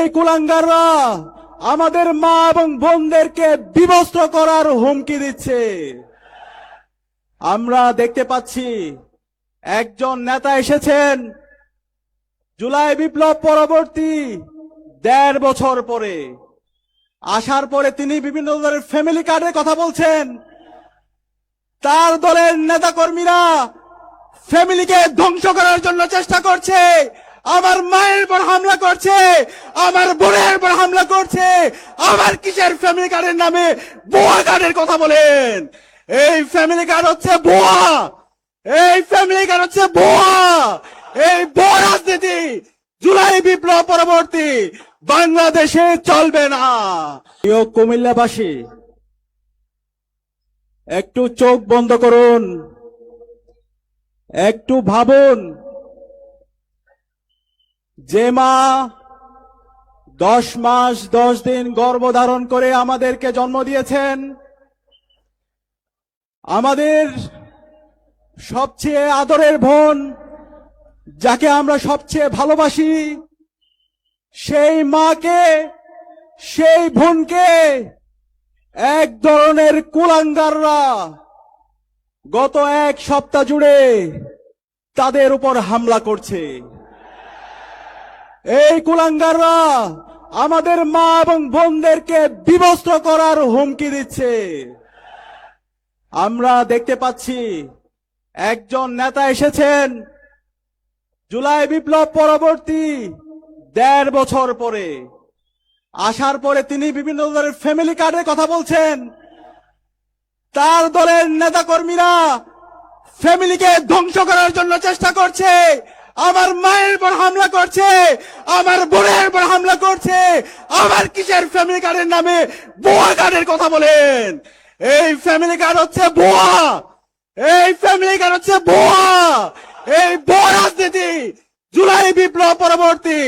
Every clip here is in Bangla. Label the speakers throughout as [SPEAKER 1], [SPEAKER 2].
[SPEAKER 1] এই কুলাঙ্গাররা আমাদের মা এবং বোনদেরকে বিবস্ত্র করার হুমকি দিচ্ছে। আমরা দেখতে পাচ্ছি একজন নেতা এসেছেন জুলাই বিপ্লব পরবর্তী ১.৫ বছর পরে। আসার পরে তিনি বিভিন্ন ধরনের ফ্যামিলি কার্ডের কথা বলছেন। তার দলের নেতাকর্মীরা ফ্যামিলিকে ধ্বংস করার জন্য চেষ্টা করছে, আমার মায়ের উপর হামলা করছে, আমার বোনের উপর হামলা করছে। আমার কিসের ফ্যামিলি কার্ডের নামে ভুয়া কার্ডের কথা বলেন? এই ফ্যামিলি কার্ড হচ্ছে ভুয়া, এই ফ্যামিলি কার্ড হচ্ছে ভুয়া। এই ভুয়া রাজনীতি জুলাই বিপ্লব পরবর্তী বাংলাদেশে চলবে না। প্রিয় কুমিল্লাবাসী, একটু চোখ বন্ধ করুন, একটু ভাবুন। যে মা 10 মাস 10 দিন গর্ভধারণ করে আমাদেরকে জন্ম দিয়েছেন, আমাদের সবচেয়ে আদরের বোন, যাকে আমরা সবচেয়ে ভালোবাসি, সেই মাকে, সেই বোনকে এক ধরনের কুলাঙ্গাররা গত 1 সপ্তাহ জুড়ে তাদের উপর হামলা করছে। এই কুলাঙ্গাররা আমাদের মা এবং বোনদেরকে বিবস্ত্র করার হুমকি দিচ্ছে। আমরা দেখতে পাচ্ছি একজন নেতা এসেছেন জুলাই বিপ্লব পরবর্তী ১.৫ বছর পরে। আসার পরে তিনি বিভিন্ন ধরনের ফ্যামিলি কার্ডের কথা বলছেন। তার দলের নেতাকর্মীরা ফ্যামিলিকে ধ্বংস করার জন্য চেষ্টা করছে, আমার মায়ের উপর হামলা করছে, আমার বোনের উপর হামলা করছে। আমার কিসের ফ্যামিলি কার্ডের নামে ভুয়া কার্ডের কথা বলেন? এই ফ্যামিলি কার্ড হচ্ছে ভুয়া, এই ফ্যামিলি কার্ড হচ্ছে ভুয়া। এই ভুয়া রাজনীতি জুলাই বিপ্লব পরবর্তী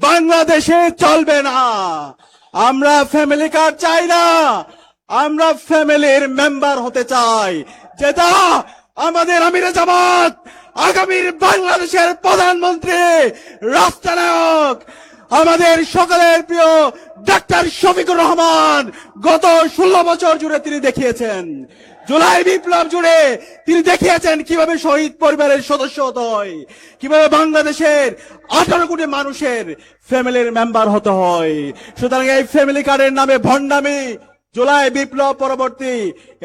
[SPEAKER 1] বাংলাদেশে চলবে না। আমরা ফ্যামিলি কার্ড চাই না, আমরা ফ্যামিলির মেম্বার হতে চাই, যেটা আমাদের আমিরে জামাত, আগামীর বাংলাদেশের প্রধানমন্ত্রী, রাষ্ট্রনায়ক, আমাদের সকলের প্রিয় ডাক্তার শফিকুর রহমান গত 16 বছর জুড়ে তিনি দেখিয়েছেন। জুলাই বিপ্লব জুড়ে তিনি দেখিয়েছেন কিভাবে শহীদ পরিবারের সদস্য হতে হয়, কিভাবে বাংলাদেশের 18 কোটি মানুষের ফ্যামিলির মেম্বার হতে হয়। সুতরাং এই ফ্যামিলি কার্ডের নামে ভণ্ডামি জুলাই বিপ্লব পরবর্তী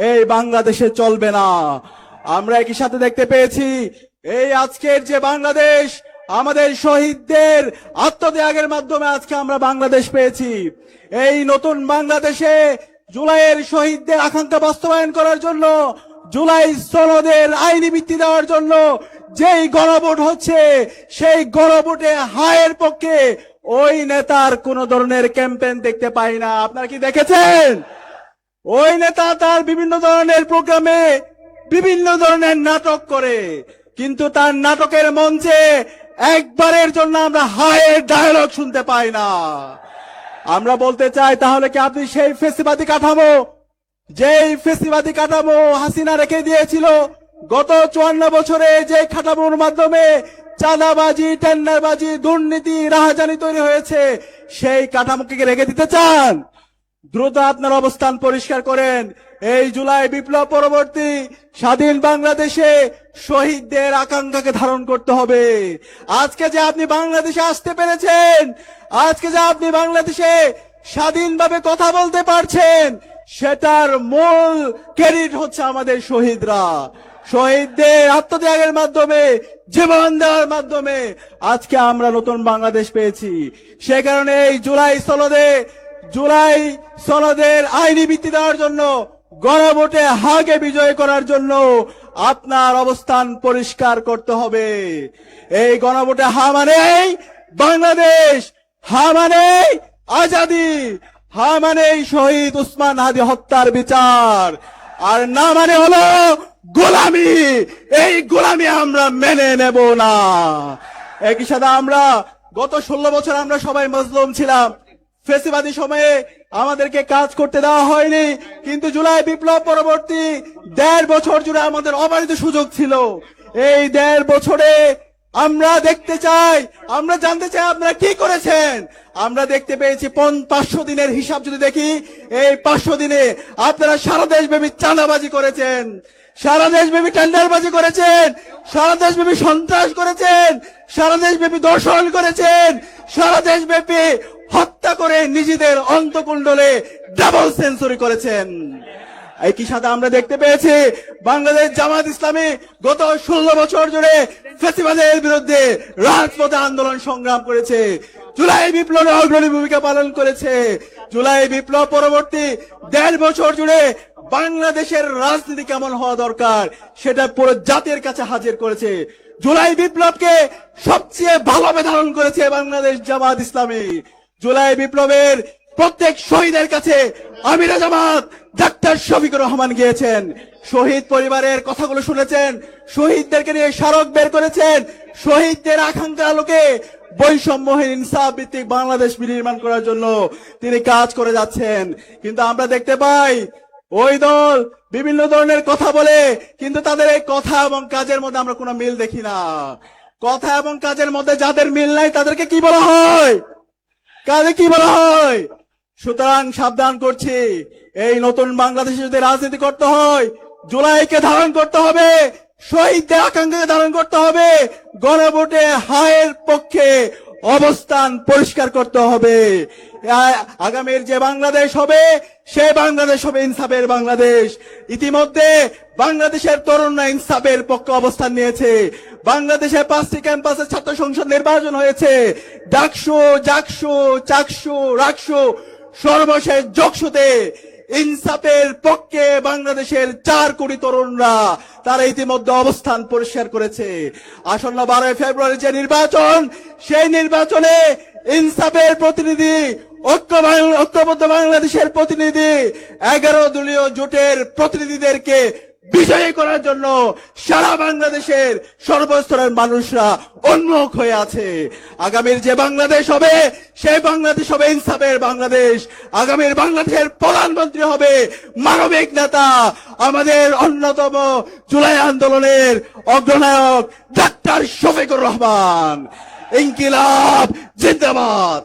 [SPEAKER 1] এই বাংলাদেশে চলবে না। আমরা একই সাথে দেখতে পেয়েছি এই আজকের যে বাংলাদেশ, আমাদের শহীদদের আত্মত্যাগের মাধ্যমে আজকে আমরা বাংলাদেশ পেয়েছি। এই নতুন বাংলাদেশে জুলাইয়ের শহীদদের আকাঙ্ক্ষা বাস্তবায়ন করার জন্য, জুলাই সনদের আইনি ভিত্তি দেওয়ার জন্য যেই গণভোট হচ্ছে, সেই গণভোটে হায়ের পক্ষে ওই নেতার কোন ধরনের ক্যাম্পেইন দেখতে পাই না। আপনারা কি দেখেছেন? ওই নেতা তার বিভিন্ন ধরনের প্রোগ্রামে বিভিন্ন ধরনের নাটক করে, কিন্তু তার নাটকের মঞ্চে একবারের জন্য আমরা হায়ের ডায়লগ শুনতে পাই না। আমরা বলতে চাই, তাহলে কি আপনি সেই ফেসিবাদী কাঠামো, যেই ফেসিবাদী কাঠামো হাসিনা রেখে দিয়েছিল গত 54 বছরে, যে কাঠামোর মাধ্যমে চাঁদাবাজি, টেন্ডারবাজি, দুর্নীতি, রাহাজানি তৈরি হয়েছে, সেই কাঠামোকে রেখে দিতে চান? দ্রুত আপনার অবস্থান পরিষ্কার করেন। এই জুলাই বিপ্লব পরবর্তী স্বাধীন বাংলাদেশে শহীদদের আকাঙ্ক্ষাকে ধারণ করতে হবে। আজকে যে আপনি বাংলাদেশে আসতে পেরেছেন, আজকে যে আপনি বাংলাদেশে স্বাধীনভাবে কথা বলতে পারছেন, সেটার মূল ক্রেডিট হচ্ছে আমাদের শহীদরা। শহীদদের আত্মত্যাগের মাধ্যমে, জীবন দেওয়ার মাধ্যমে আজকে আমরা নতুন বাংলাদেশ পেয়েছি। সে কারণে এই জুলাই সনদের আইনি ভিত্তি দেওয়ার জন্য, গণভোটে হাকে বিজয় করার জন্য আপনার অবস্থান পরিষ্কার করতে হবে। এই গণভোটে হা মানেই বাংলাদেশ, হা মানেই আজাদি, হা মানেই শহীদ উসমান হাদি হত্যার বিচার, আর না মানে হলো গোলামি। এই গোলামি আমরা মেনে নেব না। একই সাথে আমরা গত 16 বছর আমরা সবাই মজলুম ছিলাম। ফেসিবাদী সময়ে আমাদেরকে কাজ করতে দেওয়া হয়নি, কিন্তু জুলাই বিপ্লব পরবর্তী 1.5 বছর জুড়ে আমাদের অবারিত সুযোগ ছিল। এই 1.5 বছরে আমরা দেখতে চাই, আমরা জানতে চাই আপনারা কি করেছেন। আমরা দেখতে পেয়েছি 500 দিনের হিসাব যদি দেখি, এই 500 দিনে আপনারা সারা দেশব্যাপী চাঁদাবাজি করেছেন, সারা দেশব্যাপী টেন্ডারবাজি করেছেন, সারা দেশব্যাপী সন্ত্রাস করেছেন, সারা দেশব্যাপী দর্শন করেছেন, সারা দেশব্যাপী হত্যা করে নিজেদের অন্তকুণ্ডলে ডাবল সেঞ্চুরি করেছেন। একই সাথে আমরা দেখতে পেয়েছি বাংলাদেশ জামাত ইসলামী গত 16 বছর জুড়ে ফ্যাসিবাদের বিরুদ্ধে রাজপথে আন্দোলন সংগ্রাম করেছে, জুলাই বিপ্লবে অগ্রণী ভূমিকা পালন করেছে। জুলাই বিপ্লব পরবর্তী 1.5 বছর জুড়ে বাংলাদেশের রাজনীতি কেমন হওয়া দরকার সেটা পুরো জাতির কাছে হাজির করেছে। জুলাই বিপ্লবকে সবচেয়ে ভালোভাবে ধারণ করেছে বাংলাদেশ জামাত ইসলামী। জুলাই বিপ্লবের প্রত্যেক শহীদের কাছে আমিরা জামাত ডাক্তার শফিকুর রহমান গিয়েছেন, শহীদ পরিবারের কথাগুলো শুনেছেন, শহীদদেরকে নিয়ে স্মারক বের করেছেন, শহীদদের আকাঙ্ক্ষার আলোকে বৈষম্যহীন ইনসাফ ভিত্তিক বাংলাদেশ বিনির্মাণ করার জন্য তিনি কাজ করে যাচ্ছেন। কিন্তু আমরা দেখতে পাই ওই দল বিভিন্ন ধরনের কথা বলে, কিন্তু তাদের এই কথা এবং কাজের মধ্যে আমরা কোনো মিল দেখি না। কথা এবং কাজের মধ্যে যাদের মিল নাই তাদেরকে কি বলা হয়, কাজে কি বলা হয়? সুতরাং সাবধান করছি, এই নতুন বাংলাদেশে যদি রাজনীতি করতে হয় জুলাইকে ধারণ করতে হবে, শহীদদের আকাঙ্ক্ষাকে ধারণ করতে হবে, গণভোটে হায়ের পক্ষে অবস্থান পরিষ্কার করতে হবে। আগামীর যে বাংলাদেশ হবে সেই বাংলাদেশ হবে ইনসাফের বাংলাদেশ। ইতিমধ্যে বাংলাদেশের তরুণরা ইনসাফের পক্ষে অবস্থান নিয়েছে। বাংলাদেশে 5টি ক্যাম্পাসে ছাত্র সংসদ নির্বাচন হয়েছে, ডাকসু, জাকসু, চাকসু, রাকসু, সর্বশেষ জকসুতে ইনসাফের পক্ষে বাংলাদেশের 4 কোটি তরুণরা তারা ইতিমধ্যে অবস্থান পরিষ্কার করেছে। আসন্ন 12 ফেব্রুয়ারি যে নির্বাচন, সেই নির্বাচনে ইনসাফের প্রতিনিধি, ঐক্যবদ্ধ বাংলাদেশের প্রতিনিধি, 11 দলীয় জোটের প্রতিনিধিদেরকে বিজয়ী করার জন্য সারা বাংলাদেশের সর্বস্তরের মানুষরা উন্মুখ হয়ে আছে। আগামীর যে বাংলাদেশ হবে সেই বাংলাদেশ হবে ইনসাফের বাংলাদেশ। আগামীর বাংলাদেশের প্রধানমন্ত্রী হবে মানবিক নেতা, আমাদের অন্যতম জুলাই আন্দোলনের অগ্রনায়ক ডাক্তার শফিকুর রহমান। ইনকিলাব জিন্দাবাদ।